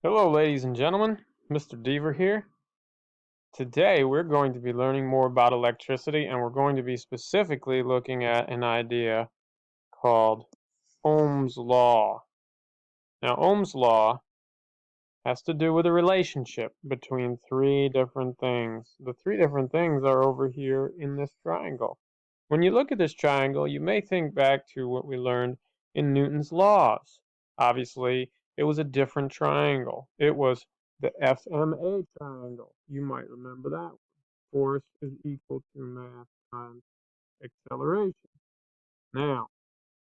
Hello, ladies and gentlemen. Mr. Deaver here. Today, we're going to be learning more about electricity, and we're going to be specifically looking at an idea called Ohm's law. Now, Ohm's law has to do with a relationship between three different things. The three different things are over here in this triangle. When you look at this triangle, you may think back to what we learned in Newton's laws. Obviously, it was a different triangle. It was the FMA triangle. You might remember that one. Force is equal to mass times acceleration. Now,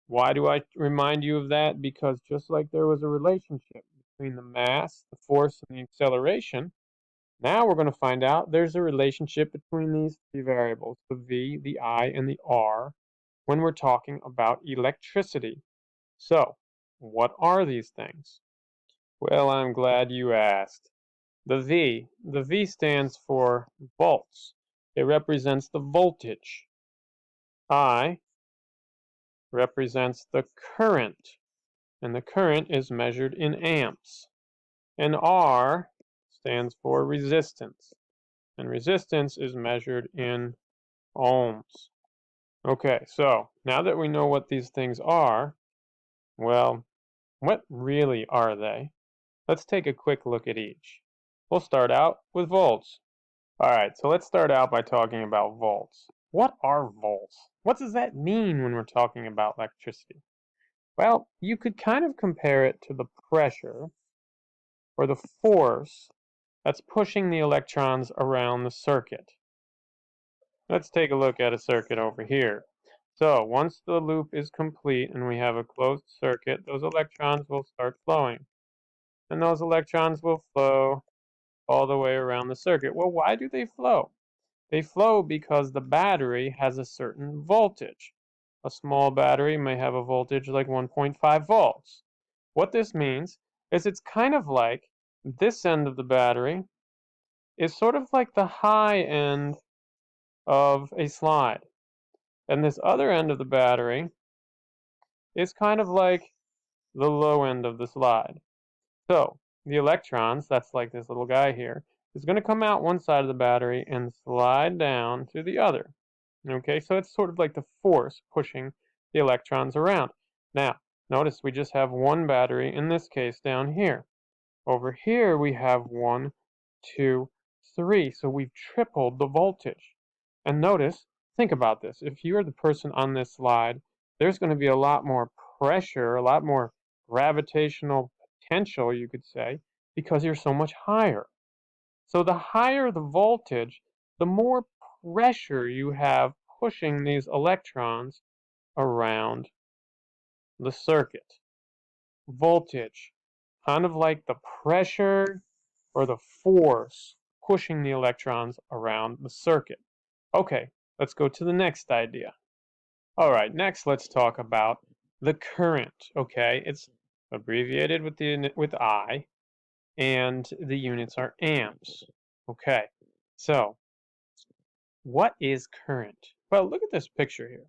why do I remind you of that? Because just like there was a relationship between the mass, the force, and the acceleration, now we're going to find out there's a relationship between these three variables, the V, the I, and the R, when we're talking about electricity. So, what are these things? Well, I'm glad you asked. The V stands for volts. It represents the voltage. I represents the current, and the current is measured in amps. And R stands for resistance, and resistance is measured in ohms. Okay, so now that we know what these things are, well, what really are they? Let's take a quick look at each. We'll start out with volts. Alright, so let's start out by talking about volts. What are volts? What does that mean when we're talking about electricity? Well, you could kind of compare it to the pressure or the force that's pushing the electrons around the circuit. Let's take a look at a circuit over here. So once the loop is complete and we have a closed circuit, those electrons will start flowing. And those electrons will flow all the way around the circuit. Well, why do they flow? They flow because the battery has a certain voltage. A small battery may have a voltage like 1.5 volts. What this means is it's kind of like this end of the battery is sort of like the high end of a slide. And this other end of the battery is kind of like the low end of the slide. So the electrons, that's like this little guy here, is going to come out one side of the battery and slide down to the other. Okay, so it's sort of like the force pushing the electrons around. Now, notice we just have one battery, in this case down here. Over here we have one, two, three, so we've tripled the voltage. And notice, think about this, if you're the person on this slide, there's going to be a lot more pressure, a lot more gravitational potential, you could say, because you're so much higher. So the higher the voltage, the more pressure you have pushing these electrons around the circuit. Voltage, kind of like the pressure or the force pushing the electrons around the circuit. Okay, let's go to the next idea. All right, next let's talk about the current. Okay, it's abbreviated with I, and the units are amps. Okay, so what is current? Well, look at this picture here.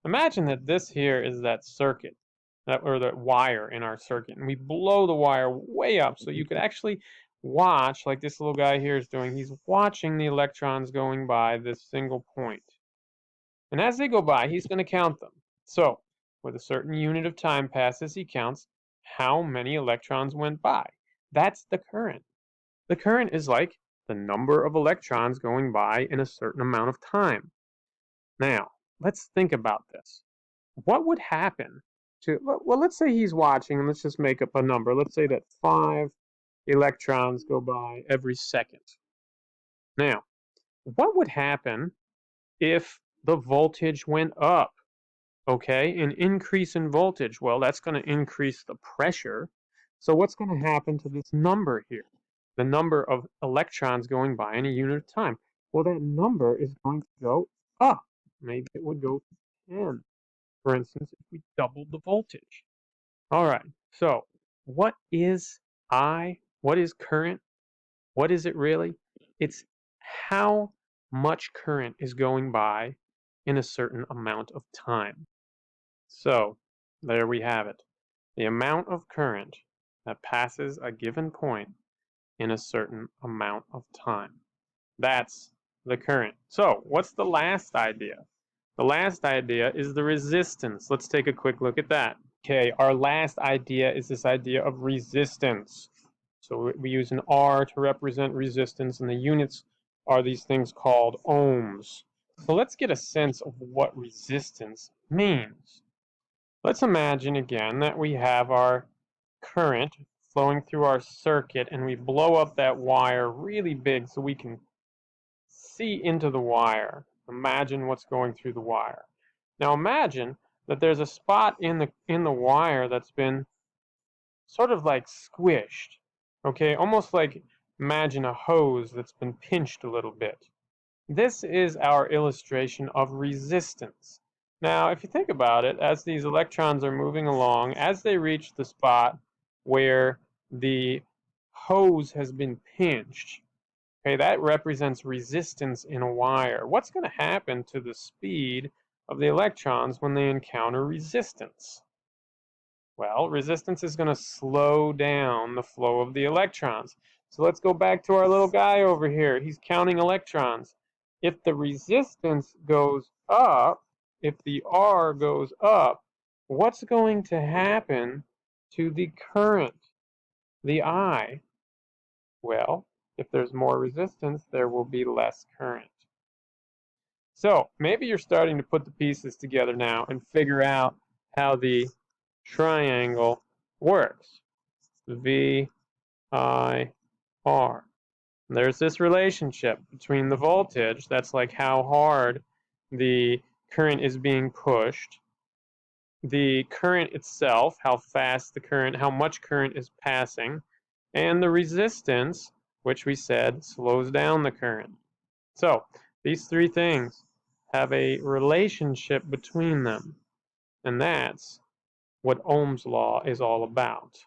Imagine that this here is that circuit, or that wire in our circuit, and we blow the wire way up so you could actually watch, like this little guy here is doing. He's watching the electrons going by this single point. And as they go by, he's going to count them. So, with a certain unit of time passes, he counts how many electrons went by. That's the current. The current is like the number of electrons going by in a certain amount of time. Now, let's think about this. What would happen to, well, let's say he's watching, and let's just make up a number. Let's say that 5 electrons go by every second. Now, what would happen if the voltage went up? Okay, an increase in voltage, well, that's going to increase the pressure. So what's going to happen to this number here? The number of electrons going by in a unit of time. Well, that number is going to go up. Maybe it would go to 10, for instance, if we doubled the voltage. All right, so what is I? What is current? What is it really? It's how much current is going by in a certain amount of time. So, there we have it. The amount of current that passes a given point in a certain amount of time. That's the current. So, what's the last idea? The last idea is the resistance. Let's take a quick look at that. Okay, our last idea is this idea of resistance. So we use an R to represent resistance, and the units are these things called ohms. So let's get a sense of what resistance means. Let's imagine again that we have our current flowing through our circuit, and we blow up that wire really big so we can see into the wire. Imagine what's going through the wire. Now imagine that there's a spot in the wire that's been sort of like squished. Okay, almost like imagine a hose that's been pinched a little bit. This is our illustration of resistance. Now, if you think about it, as these electrons are moving along, as they reach the spot where the hose has been pinched, okay, that represents resistance in a wire. What's going to happen to the speed of the electrons when they encounter resistance? Well, resistance is going to slow down the flow of the electrons. So let's go back to our little guy over here. He's counting electrons. If the resistance goes up, if the R goes up, what's going to happen to the current, the I? Well, if there's more resistance, there will be less current. So maybe you're starting to put the pieces together now and figure out how the triangle works. V, I, R. There's this relationship between the voltage, that's like how hard the current is being pushed, the current itself, how fast the current, how much current is passing, and the resistance, which we said slows down the current. So these three things have a relationship between them, and that's what Ohm's law is all about.